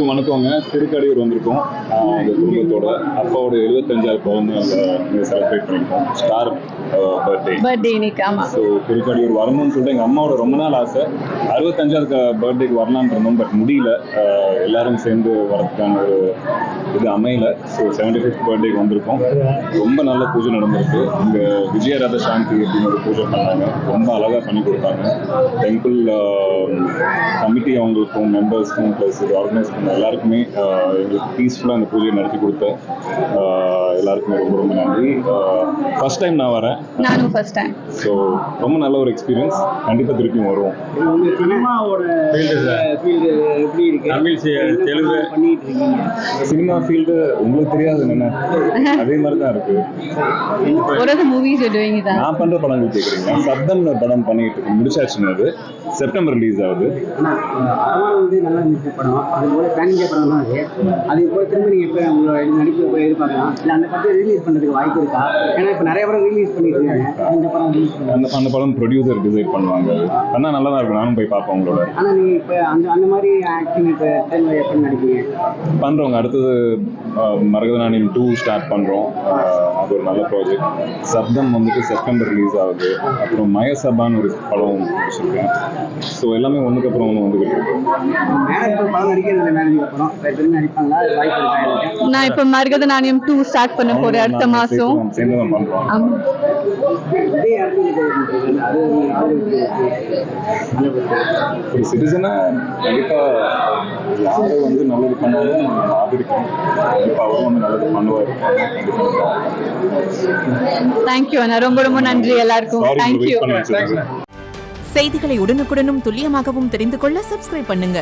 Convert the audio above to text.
எல்லாருக்கும் வணக்கங்க. திருக்கடையூர் வந்திருக்கோம் எங்கள் குடும்பத்தோட. அப்பாவோட 75வது பிறந்த செலிப்ரேட் பண்ணியிருக்கோம். ஸ்டார் பர்த்டே இன்னைக்கு. ஆமாம். ஸோ திருக்கடையூர் வரணும்னு சொல்லிட்டு எங்கள் அம்மாவோட ரொம்ப நாள் ஆசை. 65வது பர்த்டேக்கு வரலான்னு இருந்தோம், பட் முடியல. எல்லாரும் சேர்ந்து வரதுக்கான ஒரு இது அமையல. ஸோ 75th பர்த்டேக்கு வந்திருக்கோம். ரொம்ப நல்ல பூஜை நடந்திருக்கு. இங்கே விஜயரத சாந்தி அப்படின்னு ஒரு பூஜை பண்ணாங்க. ரொம்ப அழகாக பண்ணி கொடுத்தாங்க. டெம்பிள் கமிட்டி அவங்களுக்கும் மெம்பர்ஸ்க்கும் ப்ளஸ் இது ஆர்கனைஸ் பண்ண எல்லாருக்குமே எங்களுக்கு பீஸ்ஃபுல்லாக அந்த பூஜையை நடத்தி கொடுத்த எல்லாருக்குமே ரொம்ப ரொம்ப நன்றி. ஃபர்ஸ்ட் டைம் நான் வரேன். நானும் ஃபர்ஸ்ட் டைம். ஸோ ரொம்ப நல்ல ஒரு எக்ஸ்பீரியன்ஸ். கண்டிப்பாக திருப்பியும் வருவோம். சினிமாவோட ஃபீல்டு எப்படி இருக்கு? தமிழ் தெலுங்கு பண்ணிட்டு இருக்கீங்க. சினிமா ஃபீல்டு உங்களுக்கு தெரியாது என்ன? அதே மாதிரி தான் இருக்கு. நான் பண்ற படங்கள் கேட்குறீங்க. சப்தம்னு ஒரு படம் பண்ணிட்டு இருக்கு, முடிச்சாச்சுன்னு. அது செப்டம்பர் ரிலீஸ் ஆகுது. நல்லா இருந்துச்சு படம். அது போல பேனிங்க படம் தான் அது. அது போல திரும்ப நீங்க எப்போ உங்களோட நடிப்பு போய் எதிர்பார்க்கலாம், இல்லை அந்த படத்தை ரிலீஸ் பண்ணுறதுக்கு வாய்ப்பு இருக்கா? ஏன்னா இப்போ நிறைய படம் ரிலீஸ் பண்ணிட்டு இருக்காங்க. அந்த படம் ரிலீஸ் அந்த படம் ப்ரொடியூசர் டிசைட் பண்ணுவாங்க. ஆனால் நல்லா தான் இருக்கும். நானும் போய் பார்ப்பேன் உங்களோட. ஆனால் நீங்கள் இப்போ அந்த மாதிரி ஆக்டிங் இப்போ எப்போ நடிப்பீங்க? பண்ணுறோங்க. அடுத்தது மரகதநாணயம் 2 ஸ்டார்ட் பண்ணுறோம். அது ஒரு நல்ல ப்ராஜெக்ட். சப்தம் வந்துட்டு செப்டம்பர் ரிலீஸ் ஆகுது. அப்புறம் மயசபான்னு ஒரு படம் முடிச்சிருக்கேன். ஸோ எல்லாமே ஒன்றுக்கு அப்புறம் ஒன்று வந்துக்கிட்டு இருக்கு. நான் இப்போ மரகதநாணயம் 2 ஸ்டார்ட் பண்ண போறேன் அடுத்த மாசம். சேர்ந்து தான் பண்றோம். ஒரு சிட்டிசனா கண்டிப்பா யாரு வந்து நல்லது பண்ணாலும் ஆதரிக்கணும். கண்டிப்பா அவரும் வந்து நல்லது பண்ணுவார். தேங்க்யூ அண்ணா. ரொம்ப ரொம்ப நன்றி எல்லாருக்கும். தேங்க்யூ. செய்திகளை உடனுக்குடனும் துல்லியமாகவும் தெரிந்து கொள்ள சப்ஸ்கிரைப் பண்ணுங்க.